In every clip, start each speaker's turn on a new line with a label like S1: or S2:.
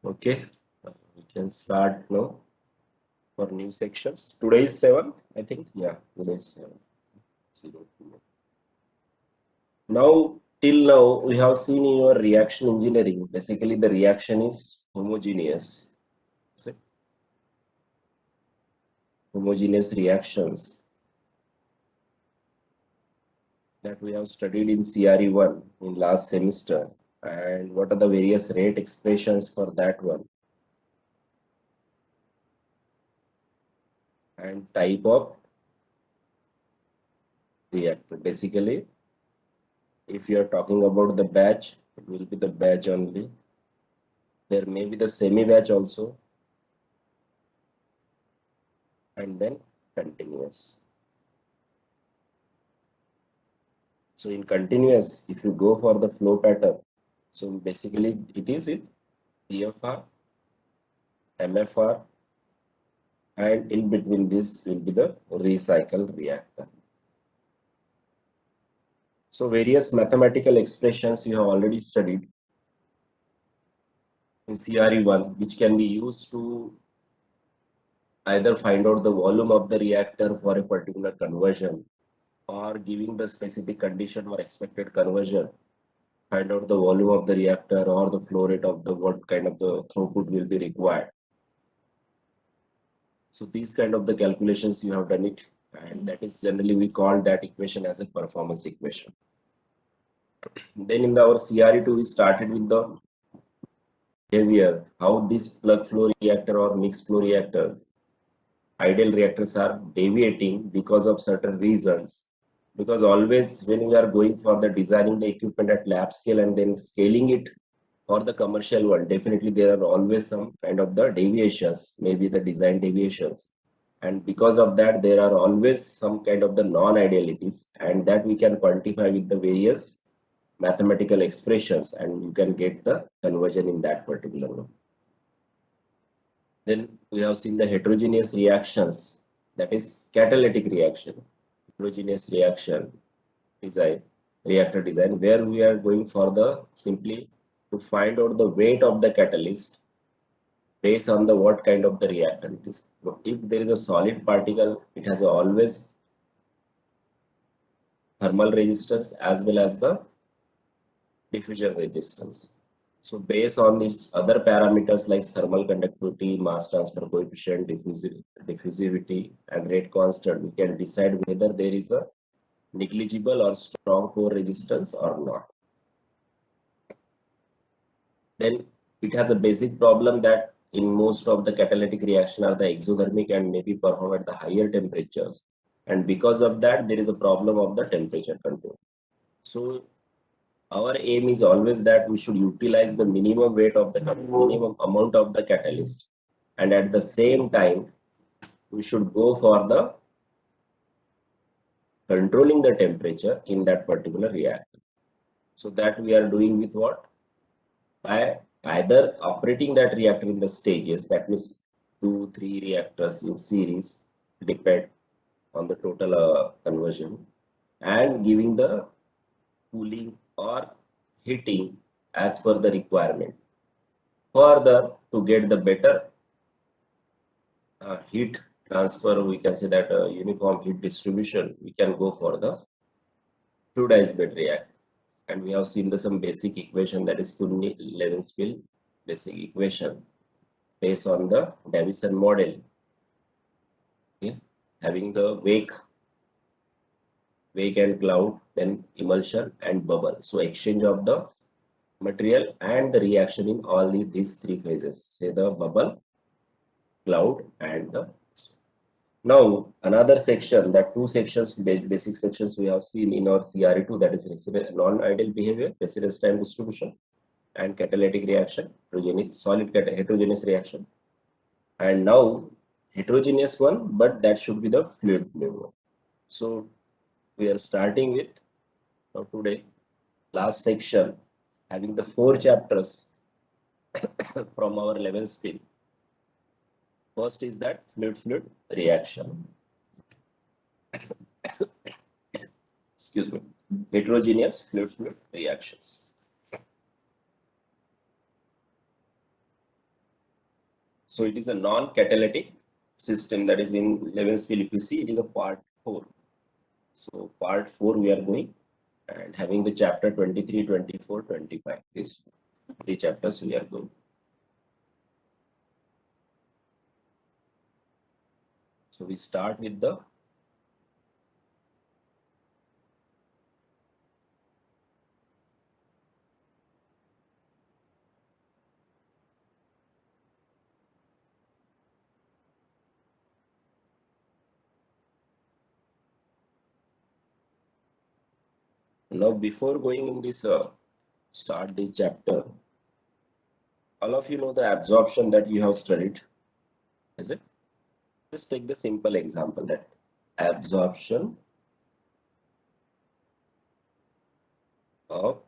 S1: Okay, we can start now for new sections. Today is 7, I think. Yeah, today is 7. Now, till now, we have seen in your reaction engineering, basically the reaction is homogeneous. So, homogeneous reactions that we have studied in CRE1 in last semester. And what are the various rate expressions for that one? And type of reactor. Basically, if you are talking about the batch, it will be the batch only. There may be the semi-batch also, and then continuous. So in continuous, if you go for the flow pattern, so basically it is it PFR, MFR, and in between this will be the recycle reactor. So various mathematical expressions you have already studied in CRE1, which can be used to either find out the volume of the reactor for a particular conversion or giving the specific condition or expected conversion, find out the volume of the reactor or the flow rate of the what kind of the throughput will be required. So these kind of the calculations you have done it, and that is generally we call that equation as a performance equation. Then in our CRE2 we started with the behavior, how this plug flow reactor or mixed flow reactors, ideal reactors are deviating because of certain reasons. Because always when we are going for the designing the equipment at lab scale and then scaling it for the commercial one, definitely there are always some kind of the deviations, maybe the design deviations. And because of that, there are always some kind of the non-idealities, and that we can quantify with the various mathematical expressions, and you can get the conversion in that particular one. Then we have seen the heterogeneous reactions, that is catalytic reaction, heterogeneous reaction design, reactor design, where we are going for the simply to find out the weight of the catalyst based on the what kind of the reactor it is. If there is a solid particle, it has always thermal resistance as well as the diffusion resistance. So based on these other parameters like thermal conductivity, mass transfer coefficient, diffusivity, and rate constant, we can decide whether there is a negligible or strong core resistance or not. Then it has a basic problem that in most of the catalytic reaction are the exothermic and maybe perform at the higher temperatures. And because of that, there is a problem of the temperature control. So our aim is always that we should utilize the minimum weight of the minimum amount of the catalyst. And at the same time, we should go for the controlling the temperature in that particular reactor. So that we are doing with what? By either operating that reactor in the stages, that means 2-3 reactors in series, depend on the total conversion, and giving the cooling or heating as per the requirement. Further, to get the better heat transfer, we can say that uniform heat distribution, we can go for the fluidized bed reactor. And we have seen some basic equation, that is Coulomb-Levenspiel basic equation based on the Davison model, okay, having the wake and cloud, then emulsion and bubble. So exchange of the material and the reaction in all these three phases, say the bubble, cloud, and the. Now another section, that two sections, basic sections we have seen in our CRE2, that is non-ideal behavior, residence time distribution, and catalytic reaction, solid heterogeneous reaction. And now heterogeneous one, but that should be the fluid one. So we are starting with today last section, having the 4 chapters from our Levenspiel. First is that fluid reaction. Excuse me. Heterogeneous fluid reactions. So it is a non-catalytic system, that is in Levens's field. If you see, it is a part 4. So part 4 we are going and having the chapter 23, 24, 25. These 3 chapters we are going. So we start with the now before going in this start this chapter, all of you know the absorption that you have studied, is it? Just take the simple example that absorption of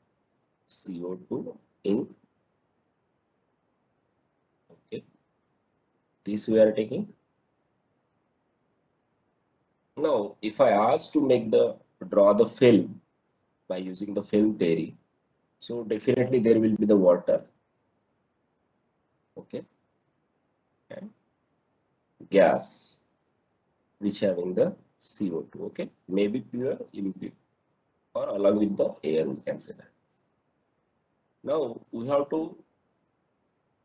S1: CO2 in, okay, this we are taking. Now, if I ask to make the draw the film by using the film theory, so definitely there will be the water, okay, and gas which having the CO2, okay, maybe pure, impure, or along with the air, we can say that. Now we have to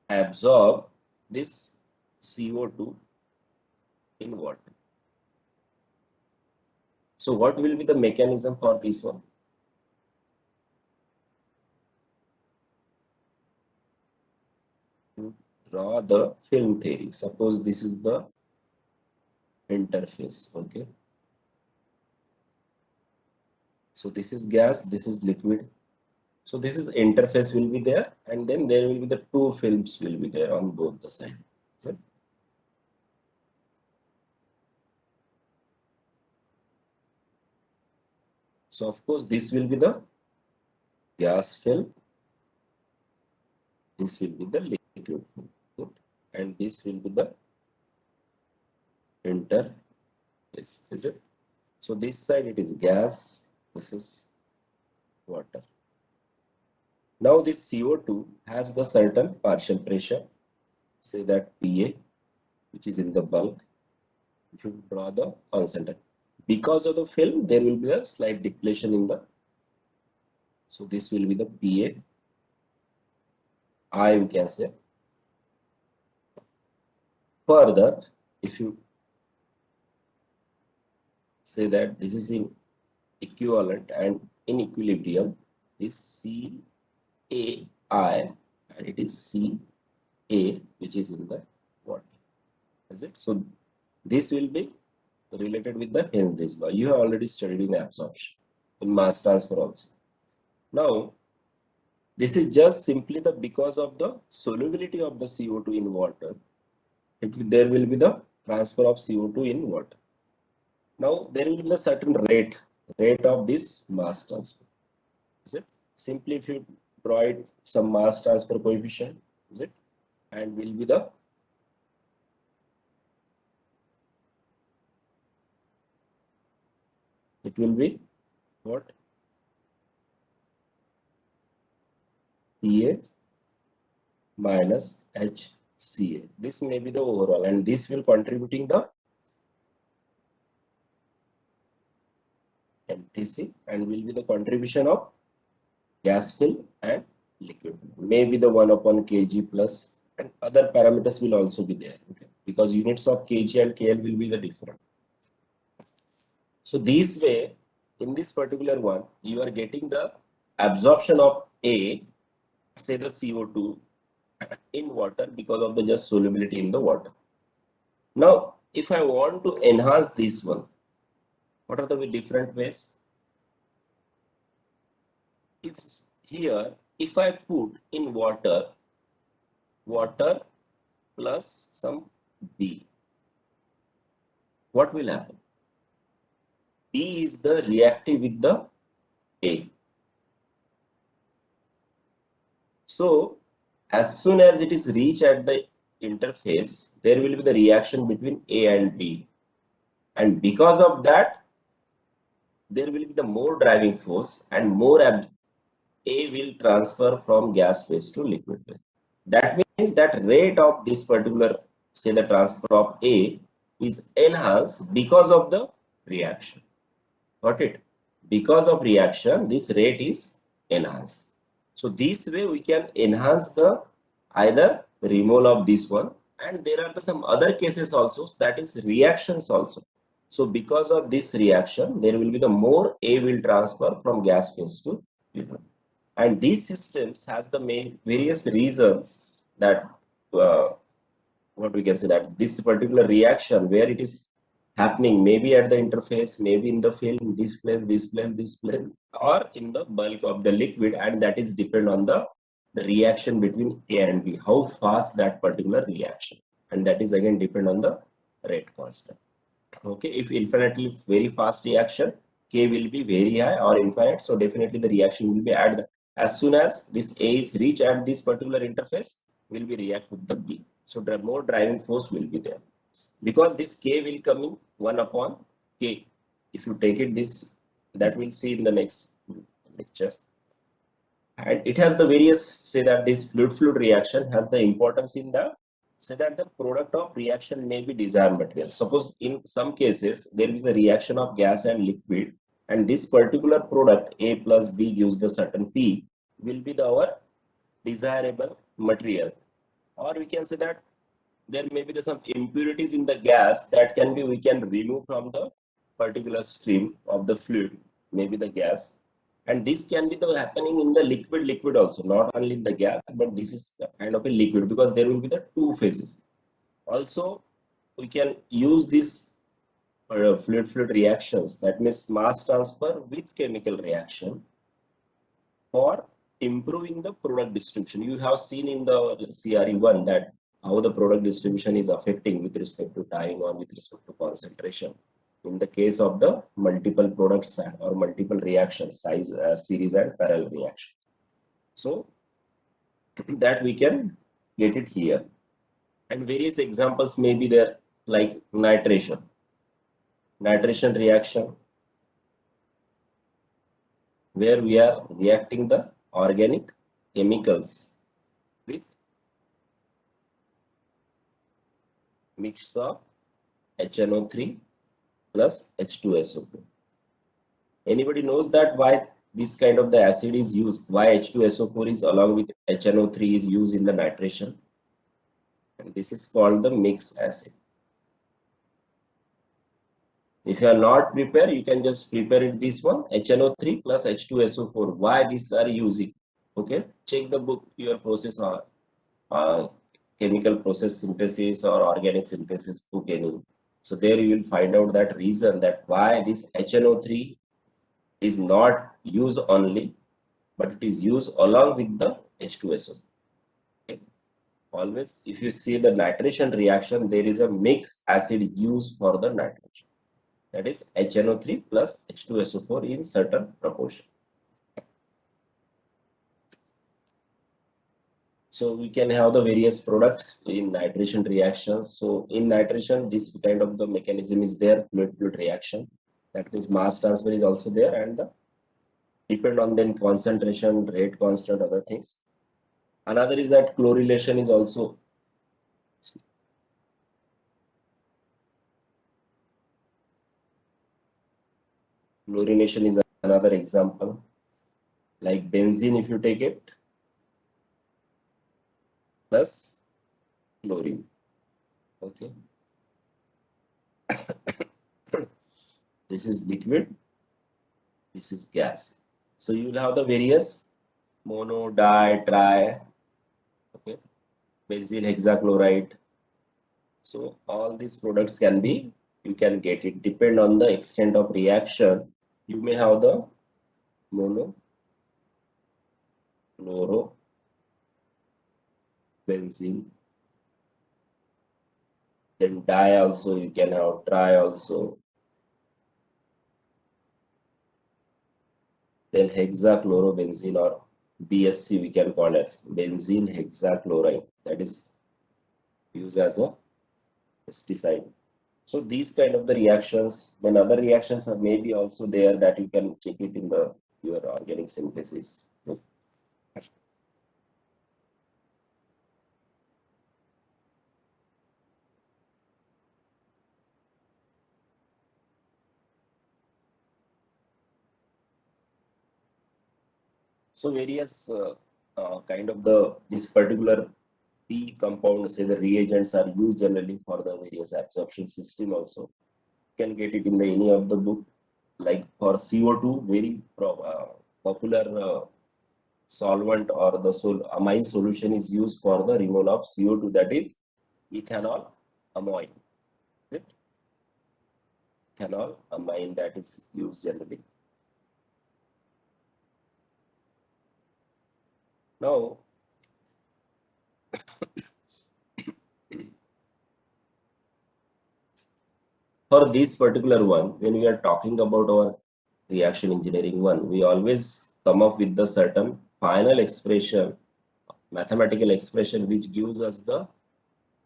S1: absorb this CO2 in water. So what will be the mechanism for this one? To draw the film theory. Suppose this is the interface, okay. So this is gas, this is liquid. So this is interface will be there, and then there will be the 2 films will be there on both the sides. So, of course this will be the gas film, this will be the liquid film, and this will be the interface, is it? So this side it is gas, this is water. Now this CO2 has the certain partial pressure, say that PA, which is in the bulk. If you draw the concentration, because of the film, there will be a slight depletion in the. So this will be the PA. I, we can say. Further, if you say that this is in equivalent and in equilibrium, this CAI and it is CA, which is in the water. Is it? So this will be related with the Henry's law. You have already studied in absorption, in mass transfer also. Now, this is just simply the because of the solubility of the CO2 in water. There will be the transfer of CO2 in water. Now, there will be a certain rate of this mass transfer. Is it? Simply if you draw it some mass transfer coefficient, is it? And will be the it will be what? PA minus HCA. This may be the overall, and this will contributing the MTC and will be the contribution of gas film and liquid. Maybe the 1 upon kg plus, and other parameters will also be there, okay? Because units of kg and kl will be the different. So this way, in this particular one, you are getting the absorption of A, say the CO2 in water because of the just solubility in the water. Now, if I want to enhance this one, what are the different ways? If here, if I put in water plus some B, what will happen? B is the reactive with the A. So as soon as it is reached at the interface, there will be the reaction between A and B. And because of that, there will be the more driving force and more A will transfer from gas phase to liquid phase. That means that rate of this particular say the transfer of A is enhanced because of the reaction. Got it? Because of reaction, this rate is enhanced. So this way we can enhance the either removal of this one, and there are some other cases also, that is reactions also. So because of this reaction, there will be the more A will transfer from gas phase to liquid. And these systems has the main various reasons that what we can say, that this particular reaction where it is happening, maybe at the interface, maybe in the film, this place, or in the bulk of the liquid, and that is depend on the reaction between A and B, how fast that particular reaction, and that is again depend on the rate constant. Okay, if infinitely very fast reaction, K will be very high or infinite, so definitely the reaction will be at as soon as this A is reached at this particular interface, will be react with the B. So the more driving force will be there, because this K will come in 1 upon K. If you take it this, that we'll see in the next lectures. And it has the various, say that this fluid reaction has the importance in the, say that the product of reaction may be desired material. Suppose in some cases there is a reaction of gas and liquid, and this particular product A plus B gives the certain P will be our desirable material. Or we can say that there may be some impurities in the gas that can be, we can remove from the particular stream of the fluid, maybe the gas. And this can be the happening in the liquid also, not only in the gas, but this is kind of a liquid, because there will be the two phases. Also we can use this fluid reactions, that means mass transfer with chemical reaction, for improving the product distribution. You have seen in the CRE1 that how the product distribution is affecting with respect to time or with respect to concentration in the case of the multiple products or multiple reactions, size, series and parallel reaction. So that we can get it here, and various examples may be there, like nitration reaction, where we are reacting the organic chemicals with mix of HNO3 plus H2SO4. Anybody knows that why this kind of the acid is used, why H2SO4 is along with HNO3 is used in the nitration? And this is called the mix acid. If you are not prepared, you can just prepare it this one, HNO3 plus H2SO4. Why these are using? Okay, check the book, your process or chemical process synthesis or organic synthesis book any. So there you will find out that reason, that why this HNO3 is not used only, but it is used along with the H2SO. Okay. Always, if you see the nitration reaction, there is a mixed acid used for the nitration. That is HNO3 plus H2SO4 in certain proportion. So we can have the various products in nitration reactions. So in nitration, this kind of the mechanism is there, fluid reaction. That means mass transfer is also there, and the depend on then concentration, rate constant, other things. Another is that chlorination is also. Chlorination is another example. Like benzene, if you take it, plus chlorine. Okay. This is liquid, this is gas. So you will have the various mono, di, tri, okay, benzene hexachloride. So all these products can be, you can get it, depend on the extent of reaction. You may have the mono, chloro, benzene, then di also you can have, tri also, then hexachlorobenzene, or BSC we can call it, benzene hexachloride, that is used as a pesticide. So these kind of the reactions, then other reactions are maybe also there that you can check it in the your organic synthesis. So various kind of this particular P compound, say the reagents are used generally for the various absorption system also. You can get it in the any of the book. Like for CO2, very popular solvent or the amine solution is used for the removal of CO2, that is ethanol amine. Is it? Ethanol amine that is used generally. Now, for this particular one, when we are talking about our reaction engineering one, we always come up with the certain final expression, mathematical expression, which gives us the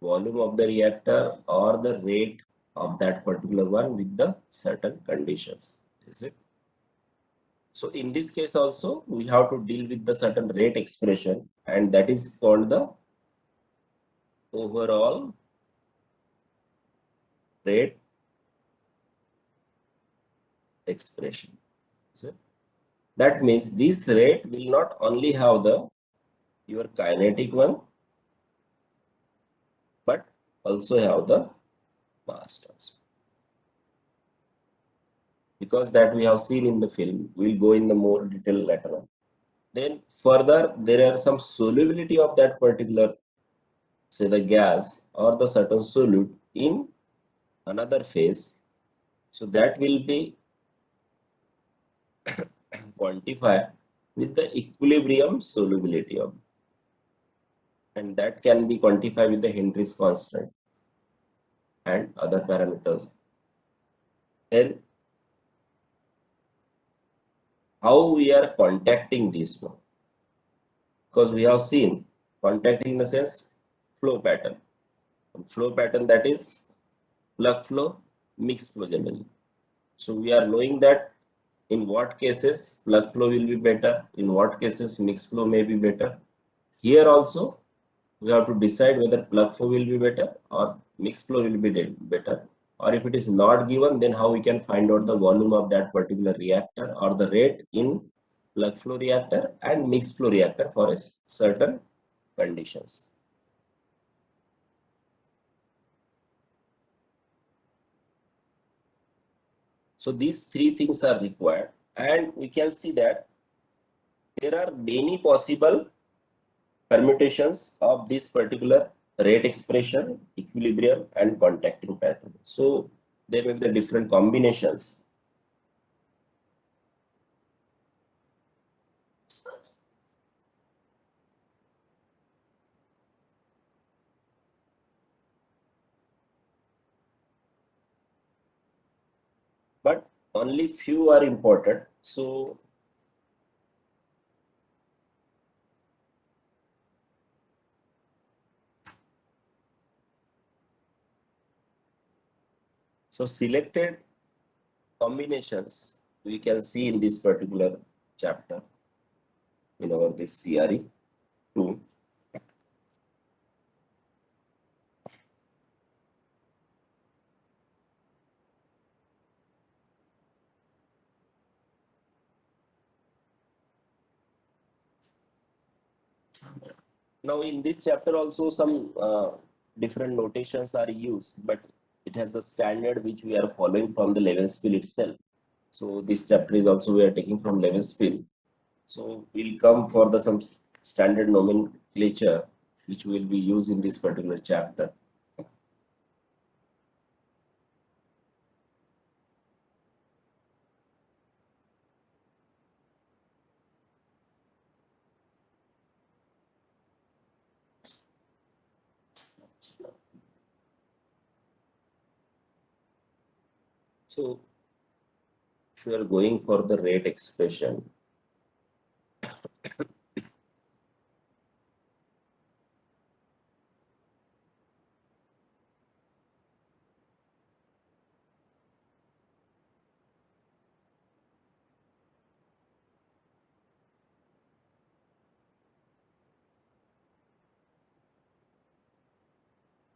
S1: volume of the reactor or the rate of that particular one with the certain conditions. Is it? So in this case also, we have to deal with the certain rate expression, and that is called the overall rate expression. Is it? That means this rate will not only have the your kinetic one, but also have the mass transfer. Because that we have seen in the film, we'll go in the more detail later on. Then further, there are some solubility of that particular, say the gas or the certain solute in another phase. So that will be quantified with the equilibrium solubility of, and that can be quantified with the Henry's constant and other parameters. Then how we are contacting this one? Because we have seen contacting in the sense flow pattern. Flow pattern, that is plug flow, mixed flow generally. So we are knowing that in what cases plug flow will be better, in what cases mixed flow may be better. Here also we have to decide whether plug flow will be better or mixed flow will be better. Or if it is not given, then how we can find out the volume of that particular reactor or the rate in plug flow reactor and mixed flow reactor for a certain conditions. So these three things are required, and we can see that there are many possible permutations of this particular rate expression, equilibrium, and contacting pattern. So there may be the different combinations. But only few are important. So selected combinations we can see in this particular chapter in our this CRE 2. Now in this chapter also some different notations are used, but it has the standard which we are following from the Levenspiel itself. So this chapter is also we are taking from Levenspiel. So we'll come for the some standard nomenclature which will be used in this particular chapter. So if you are going for the rate expression,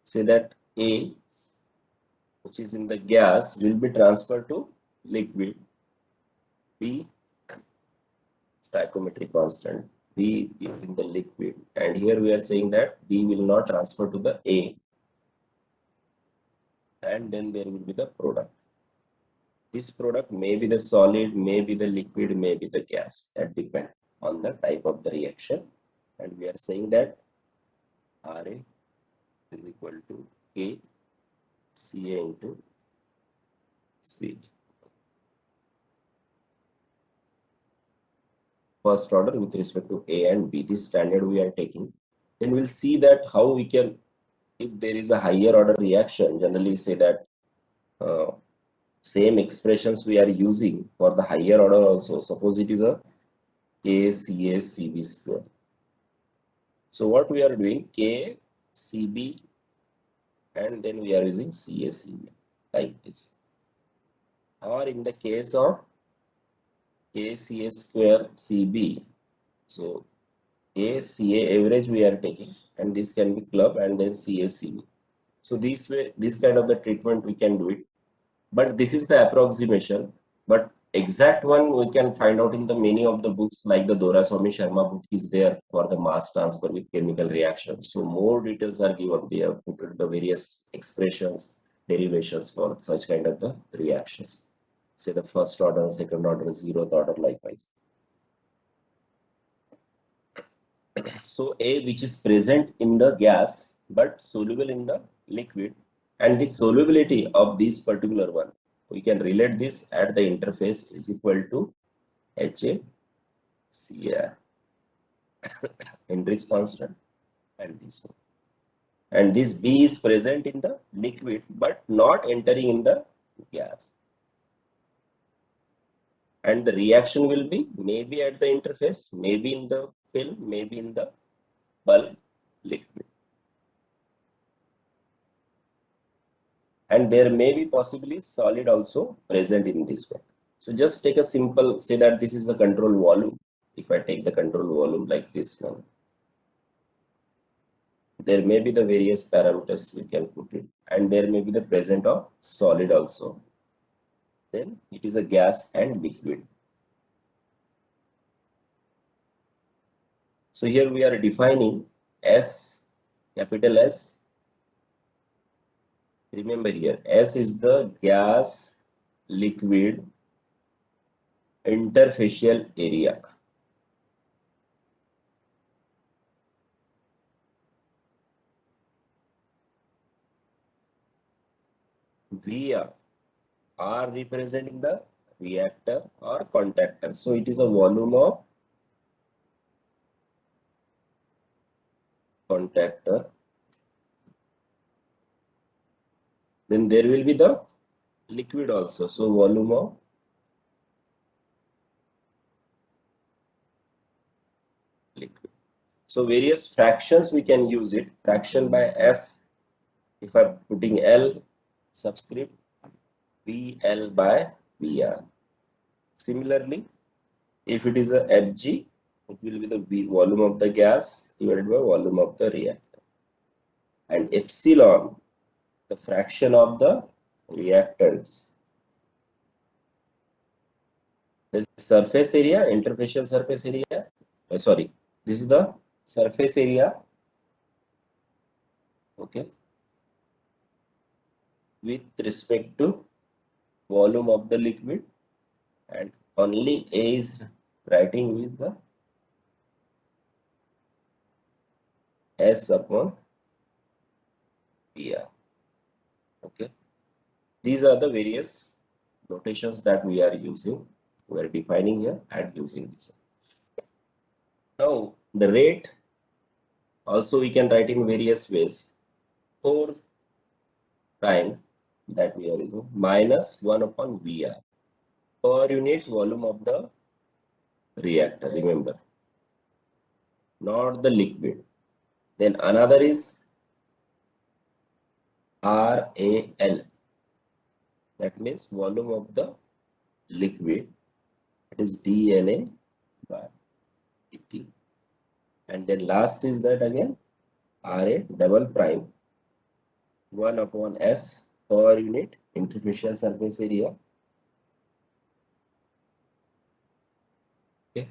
S1: say that A, which is in the gas, will be transferred to liquid. B, stoichiometric constant. B is in the liquid, and here we are saying that B will not transfer to the A, and then there will be the product. This product may be the solid, may be the liquid, may be the gas. That depends on the type of the reaction. And we are saying that Ra is equal to K Ca into C. First order with respect to A and B, this standard we are taking. Then we'll see that how we can, if there is a higher order reaction, generally say that same expressions we are using for the higher order also. Suppose it is a KCACB square. So what we are doing, KCB, and then we are using CACB like this. Or in the case of KCA square CB, so ACA average we are taking, and this can be club and then CACB. So this way, this kind of the treatment we can do it. But this is the approximation. But exact one we can find out in the many of the books, like the Doraiswamy Sharma book is there for the mass transfer with chemical reactions. So more details are given. They have put the various expressions, derivations for such kind of the reactions. Say the first order, second order, zeroth order, likewise. So A, which is present in the gas but soluble in the liquid, and the solubility of this particular one, we can relate this at the interface is equal to HACR, Hendrix constant, and this one. And this B is present in the liquid but not entering in the gas. And the reaction will be maybe at the interface, maybe in the film, maybe in the bulk liquid. And there may be possibly solid also present in this one. So just take a simple, say that this is the control volume. If I take the control volume like this one, there may be the various parameters we can put it, and there may be the present of solid also. Then it is a gas and liquid. So here we are defining S, capital S. Remember here, S is the gas liquid interfacial area. V R representing the reactor or contactor. So it is a volume of contactor. Then there will be the liquid also. So volume of liquid. So various fractions we can use it. Fraction by F. If I'm putting L subscript, VL by VR. Similarly, if it is a Fg, it will be the volume of the gas divided by volume of the reactor. And epsilon, the fraction of the reactants. This surface area, interfacial surface area. Sorry, this is the surface area. Okay. With respect to volume of the liquid, and only A is writing with the S upon PR. Okay. These are the various notations that we are using. We are defining here and using this one. Now the rate also we can write in various ways. 4 prime that we are using minus 1 upon VR per unit volume of the reactor. Remember, not the liquid. Then another is RAL. That means volume of the liquid. It is dNA by dt. And then last is that again RA double prime 1 upon S per unit interfacial surface area. Okay.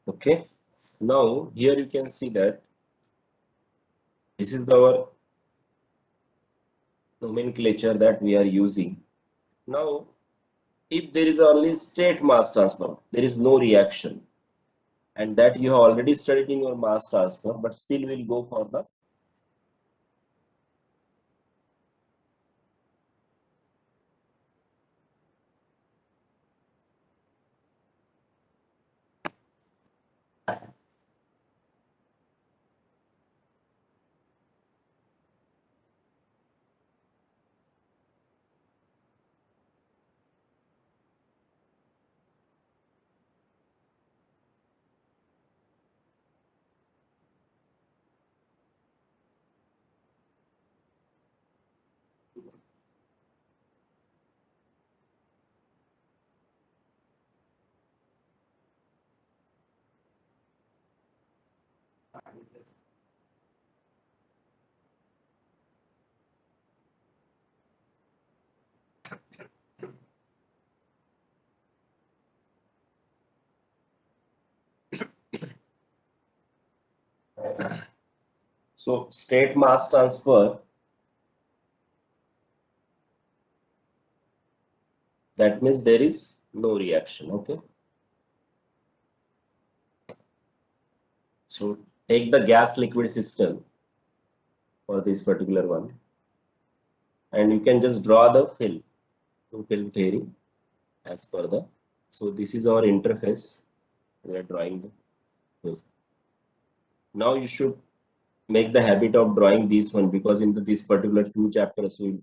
S1: Okay. Now here you can see that this is our nomenclature that we are using. Now, if there is only state mass transfer, there is no reaction, and that you have already studied in your mass transfer, but still will go for the so state mass transfer. That means there is no reaction. Okay. So take the gas liquid system for this particular one, and you can just draw the film theory as per the. So this is our interface. We are drawing the film. Now you should make the habit of drawing this one, because in this particular two chapters we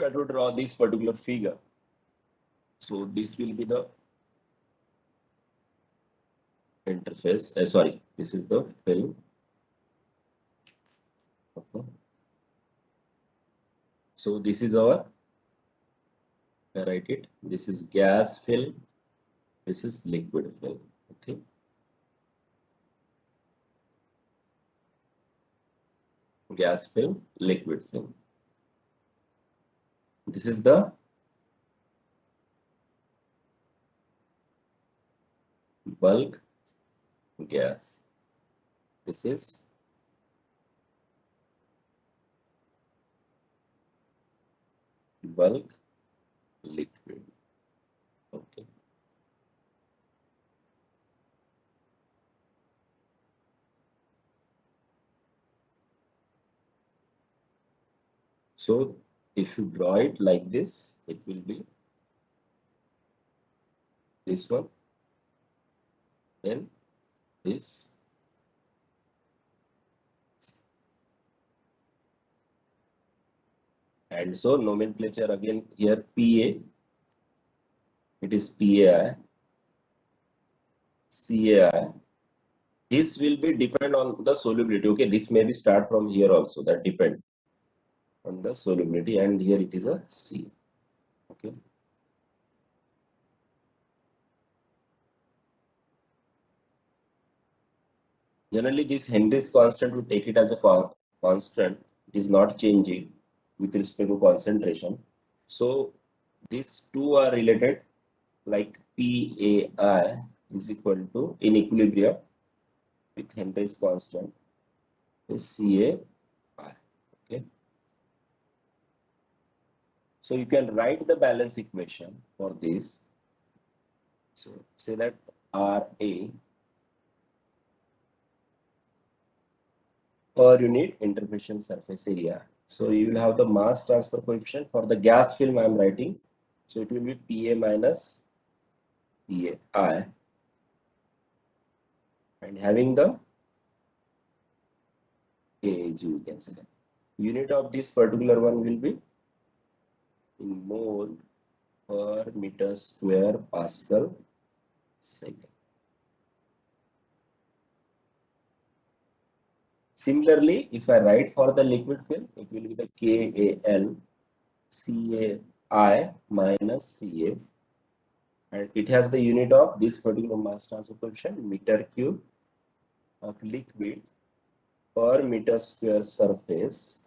S1: have to draw this particular figure. So this will be the interface. Sorry, this is the film. Okay. So this is our, I write it. This is gas film. This is liquid film. Okay. Gas film, liquid film. This is the bulk gas. This is bulk liquid. Okay. So if you draw it like this, it will be this one, then this. And so nomenclature again here PA, it is PAI, CAI. This will be depend on the solubility. Okay, this may be start from here also, that depend on the solubility, and here it is a C. Okay. Generally, this Henry's constant, we take it as a constant. It is not changing with respect to concentration. So these two are related, like PAI is equal to, in equilibrium with Henry's constant, is CAI. Okay. So you can write the balance equation for this. So say that RA per unit interface surface area. So you will have the mass transfer coefficient for the gas film I am writing. So it will be Pa minus PAI, and having the KAG we can say. Unit of this particular one will be in mole per meter square Pascal second. Similarly, if I write for the liquid film, it will be the KAL CAI minus CA, and it has the unit of this particular mass transfer coefficient meter cube of liquid per meter square surface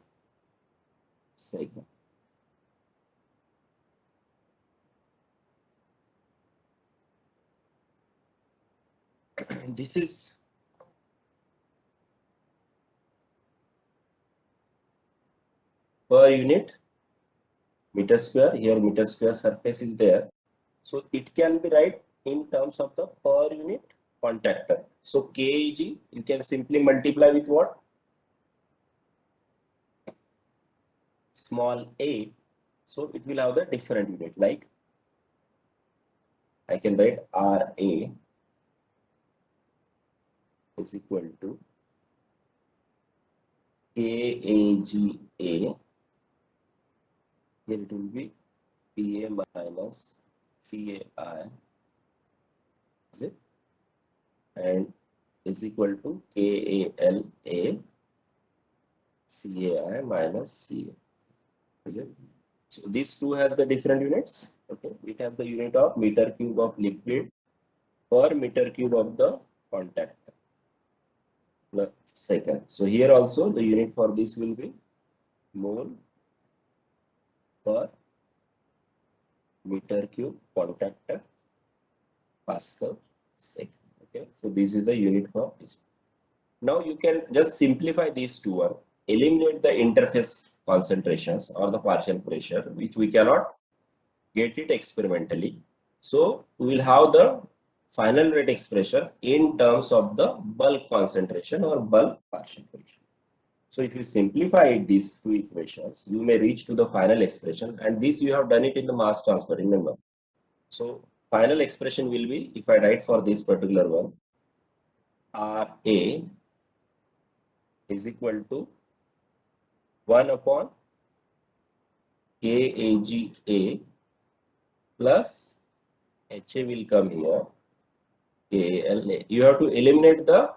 S1: second. This is per unit meter square. Here meter square surface is there, so it can be right in terms of the per unit contactor. So KEG you can simply multiply with what? Small a. So it will have the different unit, like I can write RA is equal to KAGA. Here it will be PA minus PAI, is it? And is equal to KALA CAI minus CA, is it? So these two has the different units. Okay, it has the unit of meter cube of liquid per meter cube of the contact second. So here also the unit for this will be mole per meter cube contactor Pascal second. Okay, so this is the unit for this. Now you can just simplify these two one, eliminate the interface concentrations or the partial pressure, which we cannot get it experimentally. So we will have the final rate expression in terms of the bulk concentration or bulk partial pressure. So if you simplify these two equations, you may reach to the final expression, and this you have done it in the mass transfer, remember. So final expression will be, if I write for this particular one, RA is equal to 1 upon KAGA plus HA will come here, KLA. You have to eliminate the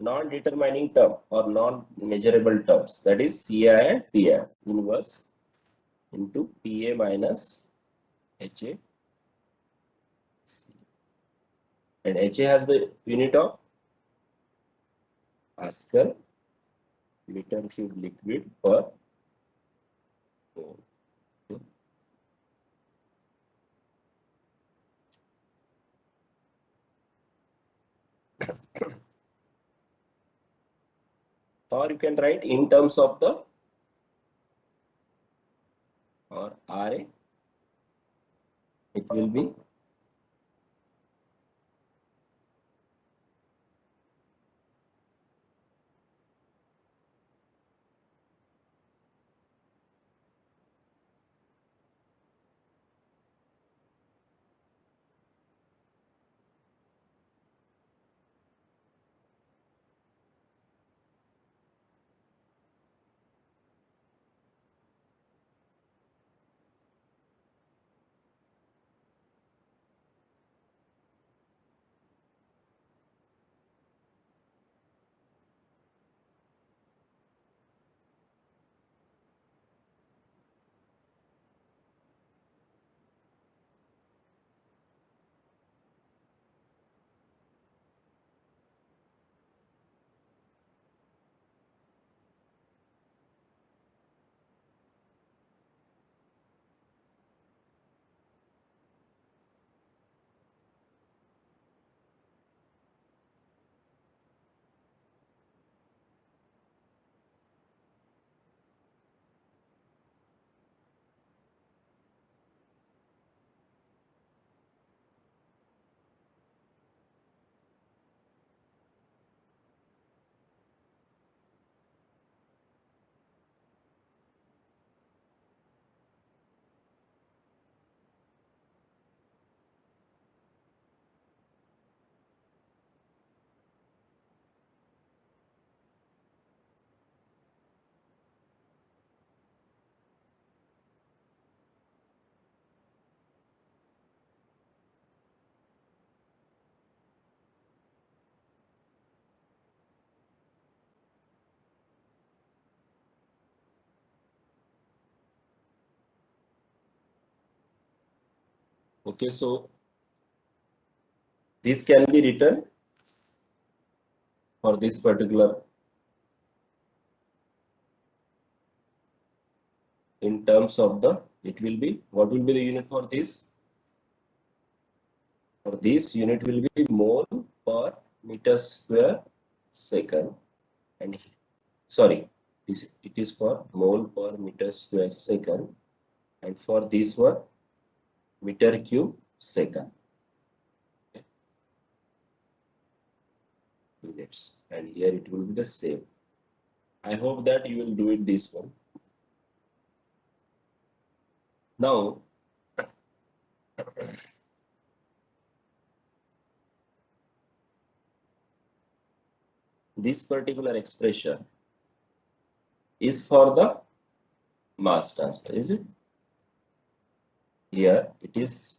S1: non-determining term or non-measurable terms, that is CI and PI, inverse into PA minus HA. And HA has the unit of Pascal meter cube liquid per mole. Or you can write in terms of the or RA, it will be Okay, so this can be written for this particular in terms of the, it will be, what will be the unit for this? For this unit will be mole per meter square second, and sorry, this it is for mole per meter square second, and for this one meter cube second. Okay. Units, and here it will be the same. I hope that you will do it this one. Now this particular expression is for the mass transfer, is it? Here it is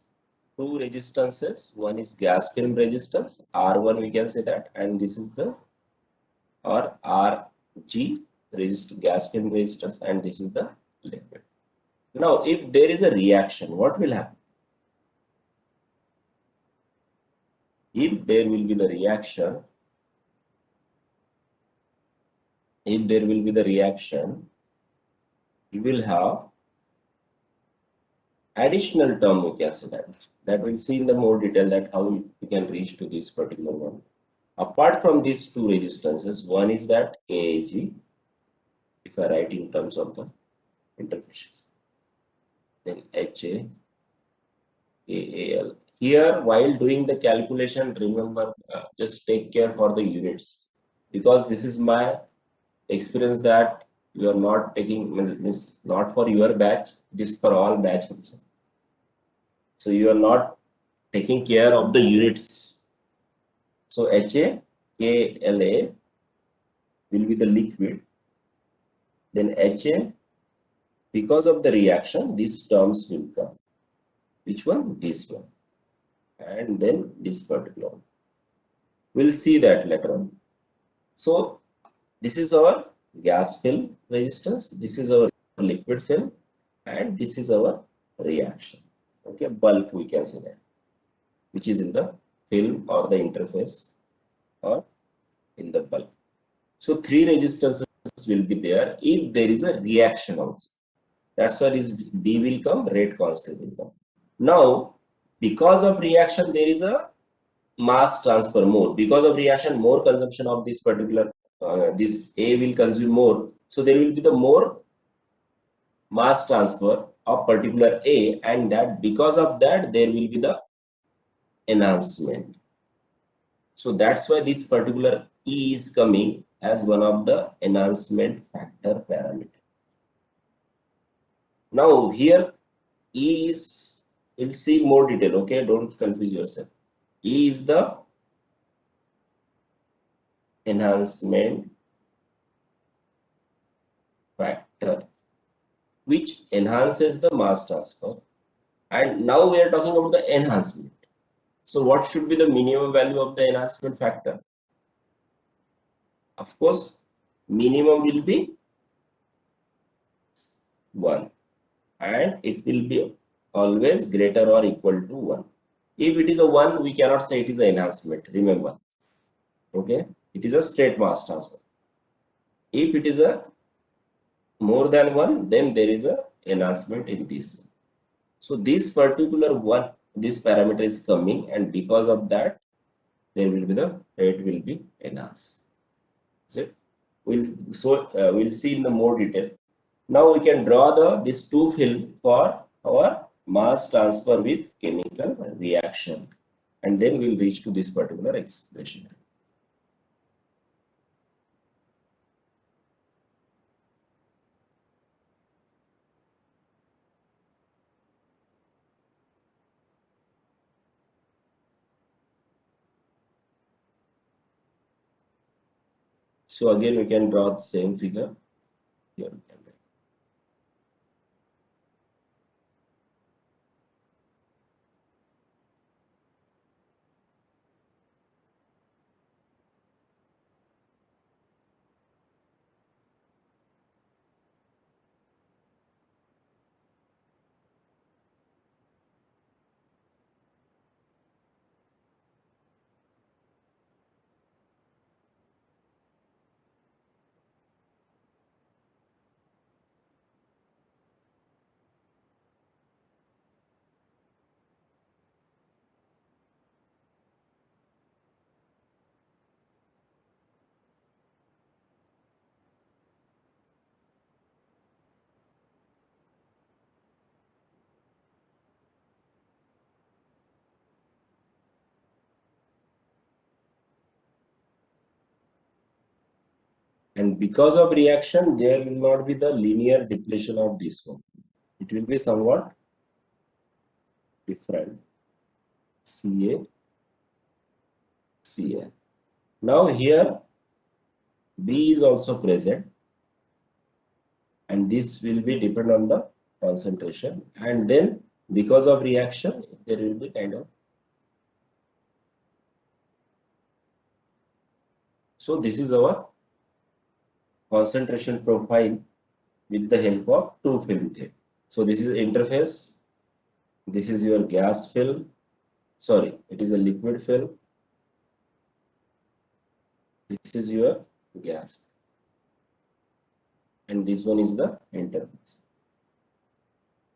S1: two resistances. One is gas film resistance, R1 we can say that, and this is the, or RG gas film resistance, and this is the liquid. Now if there is a reaction, what will happen? If there will be the reaction, you will have additional term, we can say that we'll see in the more detail that how we can reach to this particular one. Apart from these two resistances, one is that AAG, if I write in terms of the interfaces, then HA, AAL. Here, while doing the calculation, remember, just take care for the units, because this is my experience that you are not taking, this not for your batch, it is for all batch also. So you are not taking care of the units. So HAKLA will be the liquid. Then HA, because of the reaction, these terms will come. Which one? This one. And then this particular one. We'll see that later on. So this is our gas film resistance. This is our liquid film. And this is our reaction. Okay, bulk we can say that, which is in the film or the interface or in the bulk. So three resistances will be there if there is a reaction also. That's why this D will come, rate constant will come. Now, because of reaction, there is a mass transfer more. Because of reaction, more consumption of this particular, this A will consume more. So there will be the more mass transfer of particular A, and that because of that, there will be the enhancement. So that's why this particular E is coming as one of the enhancement factor parameter. Now here E is, we'll see more detail, okay? Don't confuse yourself. E is the enhancement factor which enhances the mass transfer. And now we are talking about the enhancement. So what should be the minimum value of the enhancement factor? Of course, minimum will be 1. And it will be always greater or equal to 1. If it is a 1, we cannot say it is an enhancement, remember. Okay, it is a straight mass transfer. If it is a more than 1, then there is a enhancement in this. So this particular one, this parameter is coming, and because of that, there will be the rate will be enhanced. So we'll see in the more detail. Now we can draw this two film for our mass transfer with chemical reaction, and then we'll reach to this particular expression. So again, we can draw the same figure here. And because of reaction, there will not be the linear depletion of this one. It will be somewhat different. Ca, Ca. Now here B is also present, and this will be depend on the concentration, and then because of reaction there will be kind of. So this is our concentration profile with the help of two film theory. So this is interface, this is your gas film, sorry, it is a liquid film, this is your gas, and this one is the interface.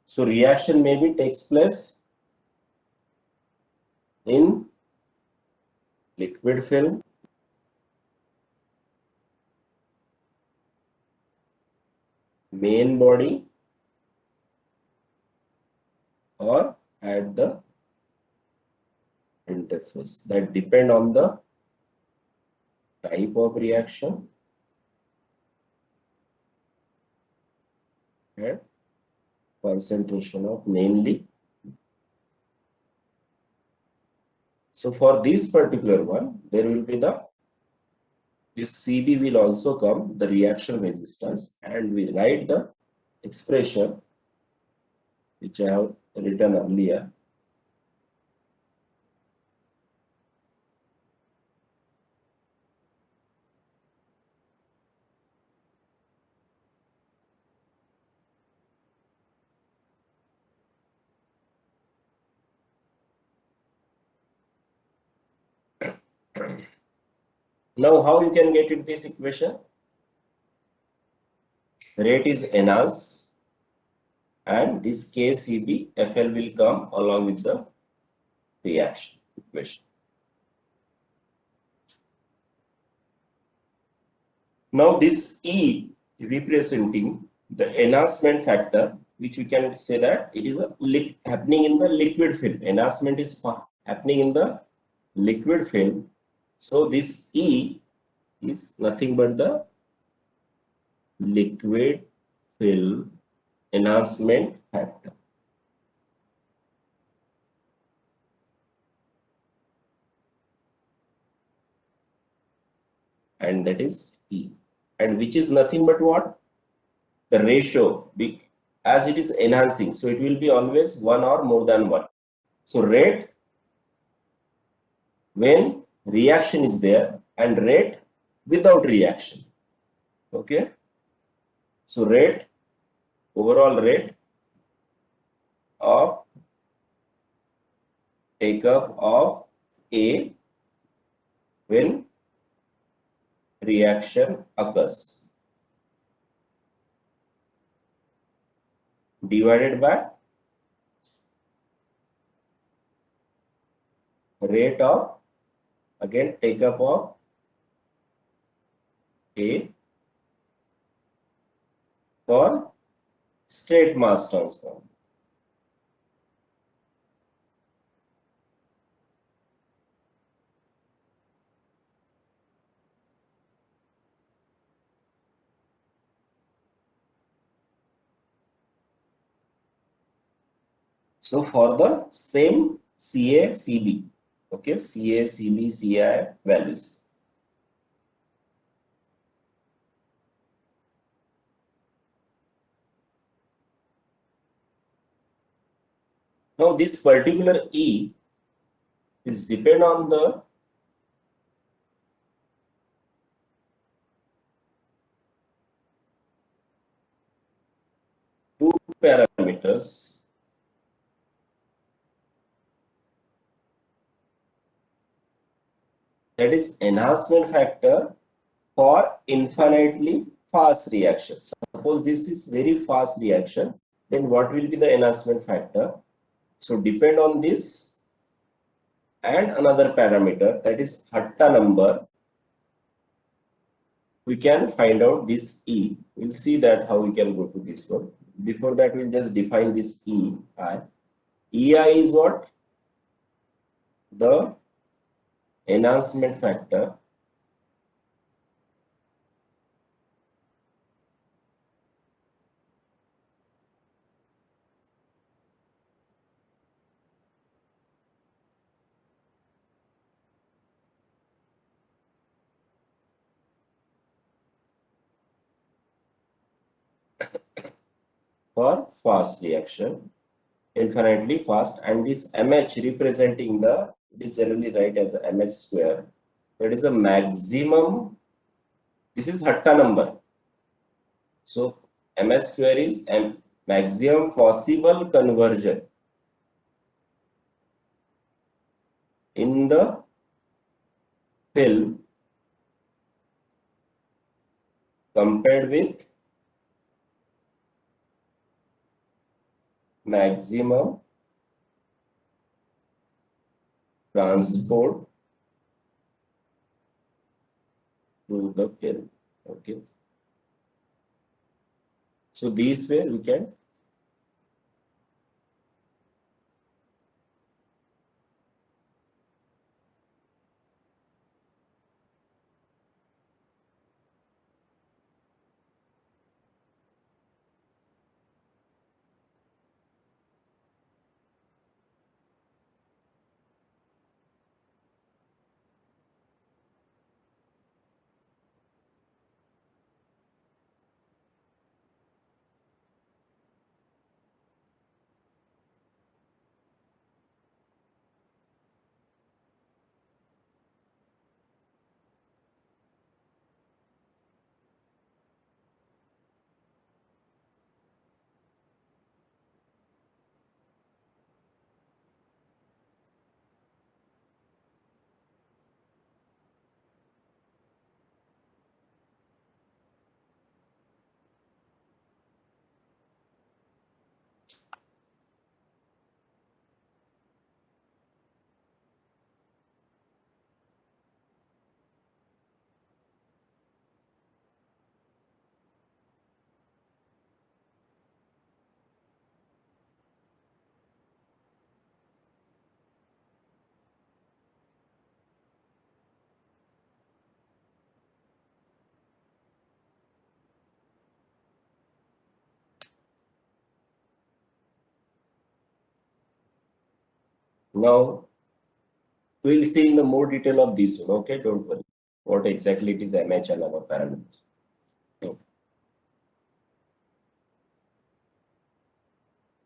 S1: So reaction maybe takes place in liquid film, main body, or at the interface. That depend on the type of reaction and concentration of mainly. So for this particular one, there will be this Cb will also come, the reaction resistance, and we write the expression which I have written earlier. Now, how you can get it this equation? Rate is NAS, and this KCB FL will come along with the reaction equation. Now, this E representing the enhancement factor, which we can say that it is happening in the liquid film. Enhancement is happening in the liquid film. So this E is nothing but the liquid film enhancement factor. And that is E. And which is nothing but what? The ratio, as it is enhancing. So it will be always 1 or more than 1. So rate when reaction is there, and rate without reaction. Okay. So rate, overall rate of take up of A when reaction occurs, divided by rate of, again, take up of A for straight mass transform. So for the same Ca, Cb, okay, Ca, Cb, Ci values. Now this particular E is depend on the two parameters. That is enhancement factor for infinitely fast reaction. Suppose this is very fast reaction, then what will be the enhancement factor? So depend on this and another parameter, that is Hatta number. We can find out this E. We'll see that how we can go to this one. Before that, we'll just define this E. EI is what? The enhancement factor for fast reaction, infinitely fast, and this mh representing the, it is generally write as mh square. That is the maximum. This is Hatta number. So ms square is maximum possible conversion in the film compared with maximum transport to the film. Okay. So this way we can. Now we'll see in the more detail of this one. Okay, don't worry. What exactly it is MH and our parameters. Okay.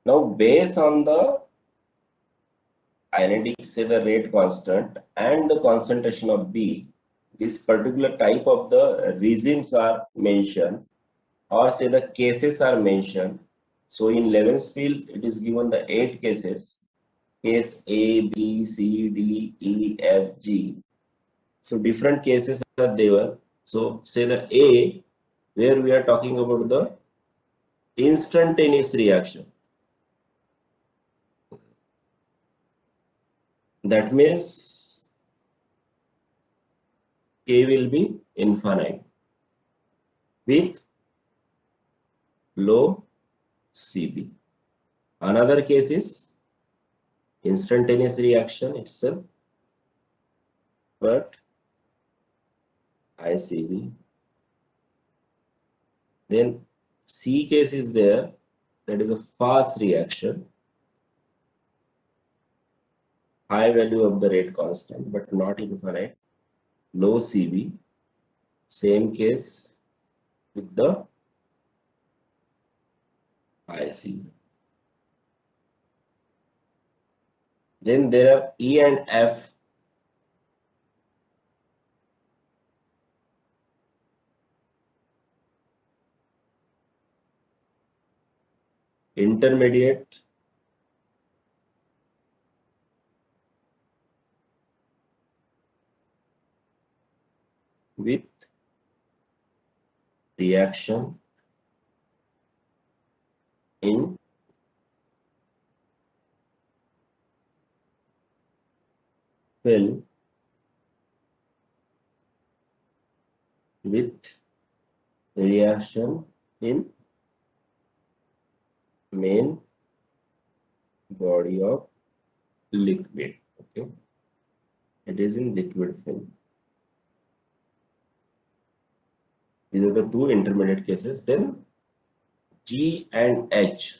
S1: Now based on the kinetic, say the rate constant and the concentration of B, this particular type of the regimes are mentioned, or say the cases are mentioned. So in Levens field, it is given the 8 cases, case A, B, C, D, E, F, G. So different cases are there. So say that A, where we are talking about the instantaneous reaction. That means K will be infinite with low CB. Another case is instantaneous reaction itself, but high CB. Then C case is there, that is a fast reaction, high value of the rate constant, but not infinite, low CB. Same case with the high CB. Then there are E and F. Intermediate with reaction in film with reaction in main body of liquid. Okay, it is in liquid film. These are the two intermediate cases. Then G and H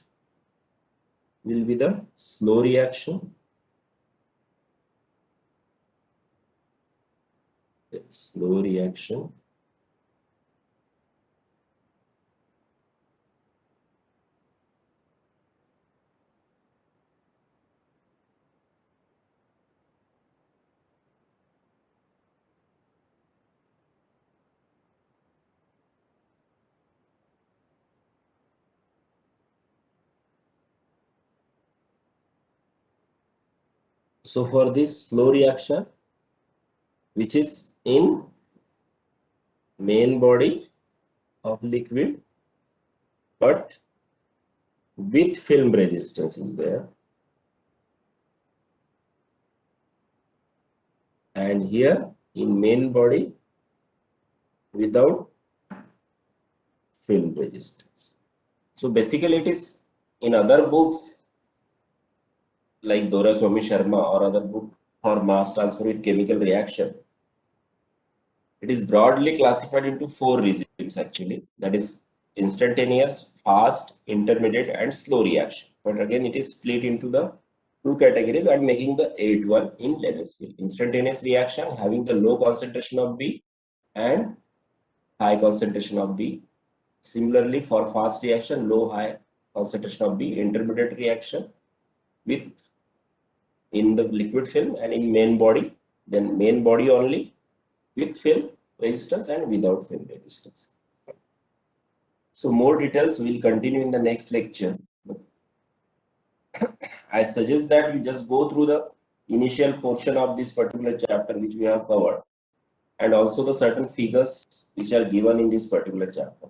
S1: will be the slow reaction. Slow reaction. So for this slow reaction, which is in main body of liquid, but with film resistance is there, and here in main body without film resistance. So basically it is in other books like Doraiswamy Sharma or other book for mass transfer with chemical reaction. It is broadly classified into four regimes actually. That is instantaneous, fast, intermediate, and slow reaction. But again, it is split into the two categories and making the eighth one in Lennesfield. Instantaneous reaction having the low concentration of B and high concentration of B. Similarly, for fast reaction, low high concentration of B. Intermediate reaction with in the liquid film and in main body, then main body only with film resistance and without film resistance. So more details will continue in the next lecture. I suggest that we just go through the initial portion of this particular chapter which we have covered and also the certain figures which are given in this particular chapter.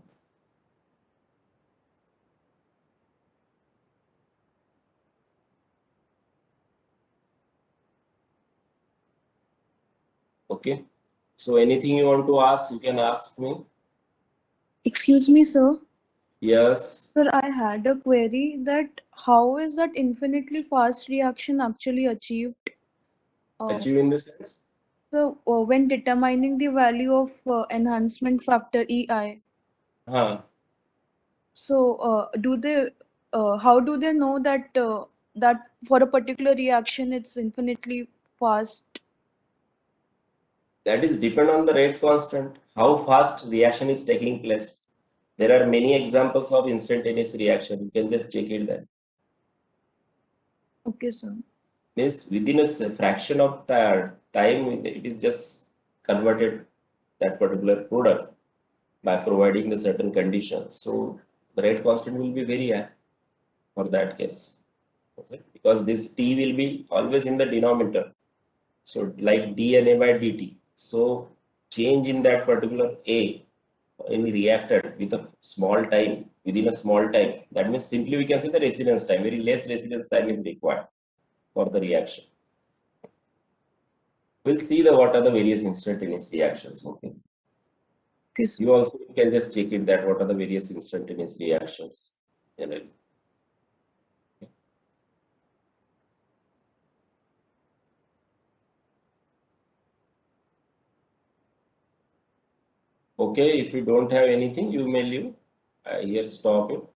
S1: Okay. So anything you want to ask, you can ask me.
S2: Excuse me, sir.
S1: Yes.
S2: Sir, I had a query that how is that infinitely fast reaction actually achieved?
S1: Achieve in the sense?
S2: So, when determining the value of enhancement factor EI,
S1: Huh.
S2: so how do they know that that for a particular reaction it's infinitely fast?
S1: That is depend on the rate constant, how fast reaction is taking place. There are many examples of instantaneous reaction. You can just check it there.
S2: Okay, sir.
S1: Means within a fraction of time, it is just converted that particular product by providing the certain conditions. So the rate constant will be very high for that case. Okay? Because this T will be always in the denominator. So like dNA by dt. So change in that particular A in reactor with a small time, within a small time, that means simply we can say the residence time, very less residence time is required for the reaction. We'll see the what are the various instantaneous reactions. Okay.
S2: Okay, sir.
S1: You also can just check it that what are the various instantaneous reactions. Okay, if you don't have anything, you may leave. Here stop it.